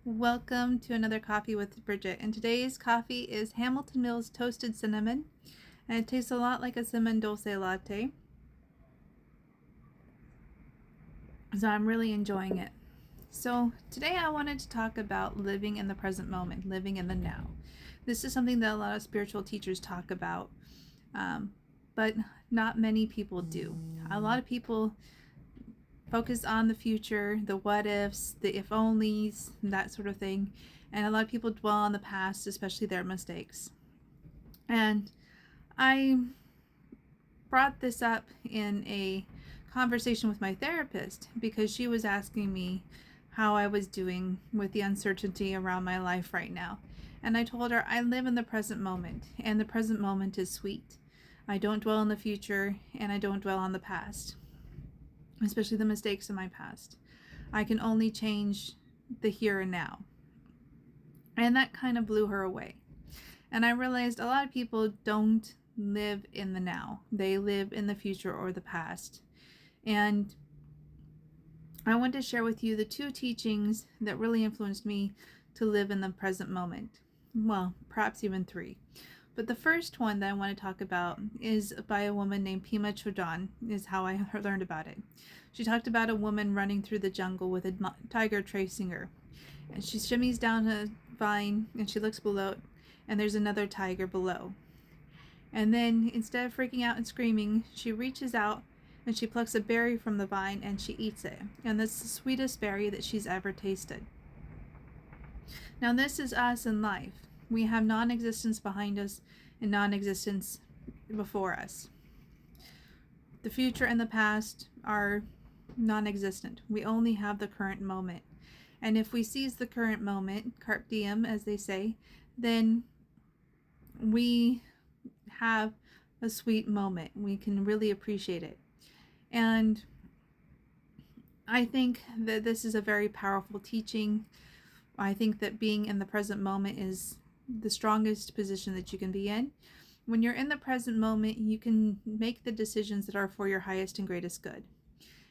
Welcome to another coffee with Bridget. And today's coffee is Hamilton Mills Toasted Cinnamon. And it tastes a lot like a cinnamon dulce latte. So I'm really enjoying it. So today I wanted to talk about living in the present moment, living in the now. This is something that a lot of spiritual teachers talk about, but not many people do. A lot of people focus on the future, the what ifs, the if onlys, that sort of thing. And a lot of people dwell on the past, especially their mistakes. And I brought this up in a conversation with my therapist because she was asking me how I was doing with the uncertainty around my life right now. And I told her I live in the present moment, and the present moment is sweet. I don't dwell on the future, and I don't dwell on the past, especially the mistakes in my past. I can only change the here and now. And that kind of blew her away. And I realized a lot of people don't live in the now. They live in the future or the past. And I want to share with you the two teachings that really influenced me to live in the present moment. Well, perhaps even three. But the first one that I want to talk about is by a woman named Pema Chodron, is how I learned about it. She talked about a woman running through the jungle with a tiger chasing her. And she shimmies down a vine and she looks below it, and there's another tiger below. And then instead of freaking out and screaming, she reaches out and she plucks a berry from the vine and she eats it. And that's the sweetest berry that she's ever tasted. Now this is us in life. We have non-existence behind us and non-existence before us. The future and the past are non-existent. We only have the current moment. And if we seize the current moment, carpe diem as they say, then we have a sweet moment. We can really appreciate it. And I think that this is a very powerful teaching. I think that being in the present moment is the strongest position that you can be in. When you're in the present moment, you can make the decisions that are for your highest and greatest good.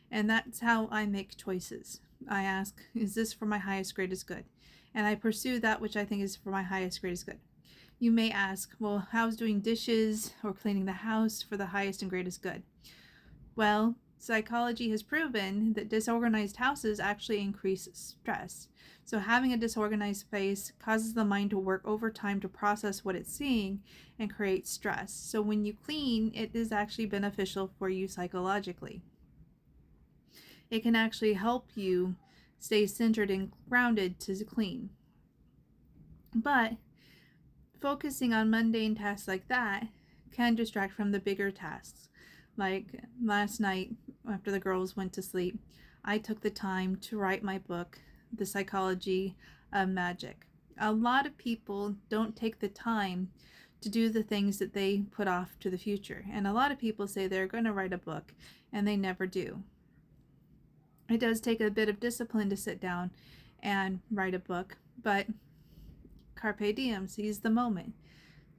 And that's how I make choices. I ask, is this for my highest, greatest good? And I pursue that which I think is for my highest, greatest good. You may ask, well, how's doing dishes or cleaning the house for the highest and greatest good? Well, psychology has proven that disorganized houses actually increase stress. So having a disorganized space causes the mind to work overtime to process what it's seeing and create stress. So when you clean, it is actually beneficial for you psychologically. It can actually help you stay centered and grounded to clean. But focusing on mundane tasks like that can distract from the bigger tasks. Like last night, after the girls went to sleep, I took the time to write my book, The Psychology of Magic. A lot of people don't take the time to do the things that they put off to the future. And a lot of people say they're going to write a book, and they never do. It does take a bit of discipline to sit down and write a book, but carpe diem, seize the moment.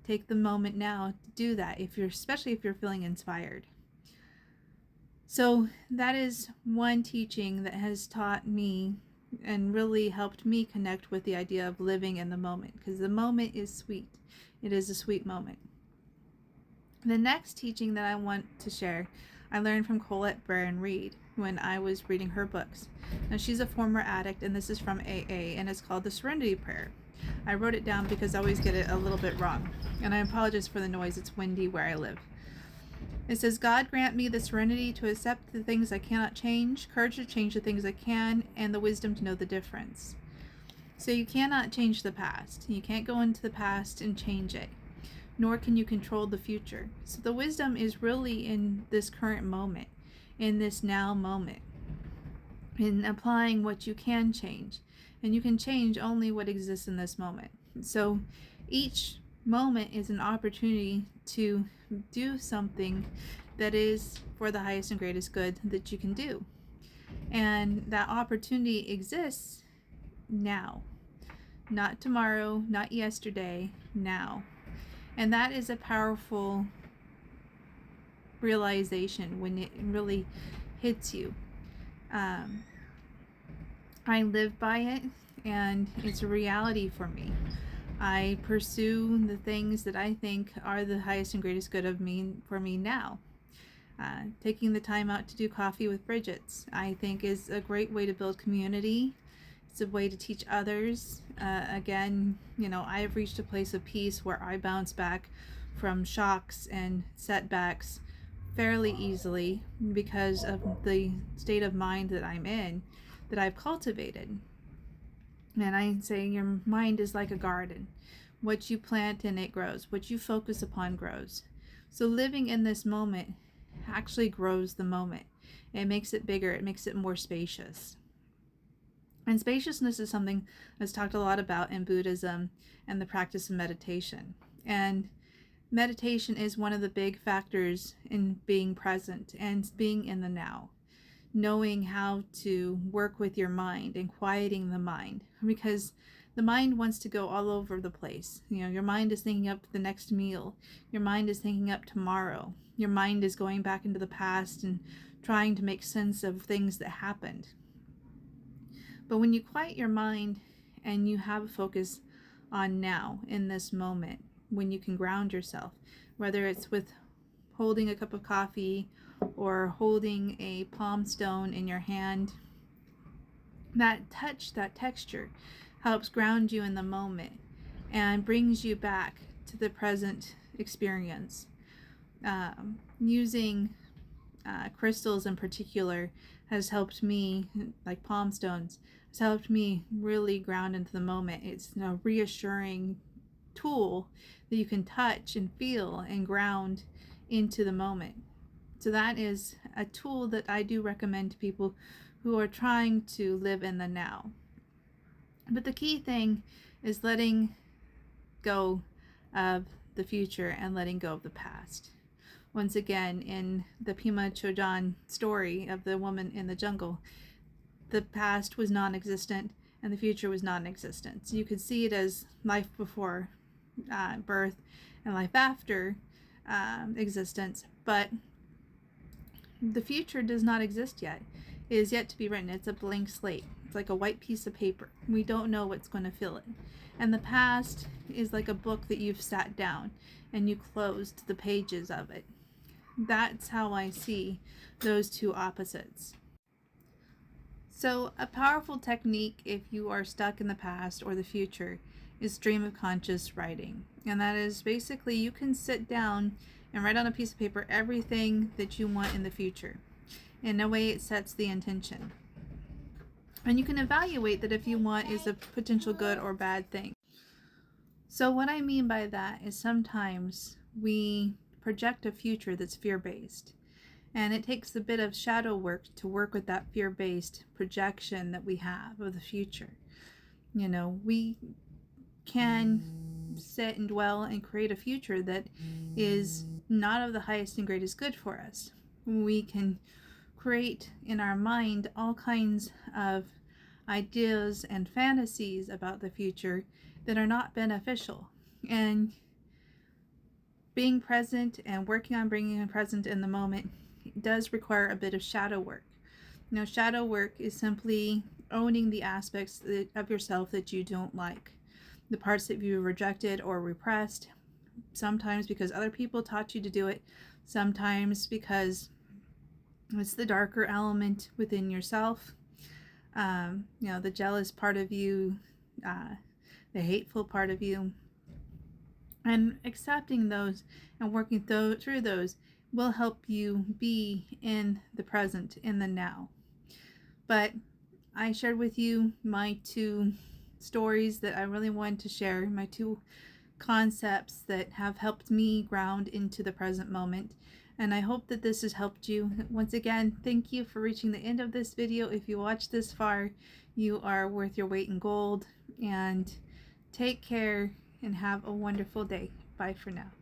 Take the moment now to do that, especially if you're feeling inspired. So that is one teaching that has taught me and really helped me connect with the idea of living in the moment, because the moment is sweet. It is a sweet moment. The next teaching that I want to share, I learned from Colette Baron Reed when I was reading her books. Now she's a former addict, and this is from AA, and it's called the Serenity Prayer. I wrote it down because I always get it a little bit wrong, and I apologize for the noise. It's windy where I live. It says, God grant me the serenity to accept the things I cannot change, courage to change the things I can, and the wisdom to know the difference. So you cannot change the past. You can't go into the past and change it, nor can you control the future. So the wisdom is really in this current moment, in this now moment, in applying what you can change. And you can change only what exists in this moment. So each moment is an opportunity to do something that is for the highest and greatest good that you can do. And that opportunity exists now. Not tomorrow, not yesterday, now. And that is a powerful realization when it really hits you. I live by it, and it's a reality for me. I pursue the things that I think are the highest and greatest good of me for me now. Taking the time out to do coffee with Bridget, I think, is a great way to build community. It's a way to teach others. Again, I have reached a place of peace where I bounce back from shocks and setbacks fairly easily because of the state of mind that I'm in, that I've cultivated. And I say your mind is like a garden. What you plant in it grows. What you focus upon grows. So living in this moment actually grows the moment. It makes it bigger. It makes it more spacious. And spaciousness is something that's talked a lot about in Buddhism and the practice of meditation. And meditation is one of the big factors in being present and being in the now. Knowing how to work with your mind and quieting the mind, because the mind wants to go all over the place. Your mind is thinking up the next meal. Your mind is thinking up tomorrow. Your mind is going back into the past and trying to make sense of things that happened. But when you quiet your mind and you have a focus on now, in this moment, when you can ground yourself, whether it's with holding a cup of coffee or holding a palm stone in your hand, that touch, that texture helps ground you in the moment and brings you back to the present experience. Using crystals in particular has helped me, like palm stones, has helped me really ground into the moment. It's a reassuring tool that you can touch and feel and ground into the moment. So that is a tool that I do recommend to people who are trying to live in the now. But the key thing is letting go of the future and letting go of the past. Once again, in the Pema Chodron story of the woman in the jungle, the past was non-existent and the future was non-existent. So you could see it as life before birth and life after existence, but the future does not exist yet. It is yet to be written. It's a blank slate. It's like a white piece of paper. We don't know what's going to fill it. And the past is like a book that you've sat down and you closed the pages of it. That's how I see those two opposites. So a powerful technique if you are stuck in the past or the future is stream of conscious writing. And that is basically you can sit down and write on a piece of paper everything that you want in the future. In a way, it sets the intention. And you can evaluate that if you want is a potential good or bad thing. So what I mean by that is sometimes we project a future that's fear-based. And it takes a bit of shadow work to work with that fear-based projection that we have of the future. We can sit and dwell and create a future that is not of the highest and greatest good for us. We can create in our mind all kinds of ideas and fantasies about the future that are not beneficial. And being present and working on bringing in present in the moment does require a bit of shadow work. Shadow work is simply owning the aspects of yourself that you don't like, the parts that you rejected or repressed, sometimes because other people taught you to do it, sometimes because it's the darker element within yourself, the jealous part of you, the hateful part of you. And accepting those and working through those will help you be in the present, in the now. But I shared with you my two stories that I really wanted to share, my two concepts that have helped me ground into the present moment. And I hope that this has helped you. Once again, thank you for reaching the end of this video. If you watched this far, you are worth your weight in gold. And take care and have a wonderful day. Bye for now.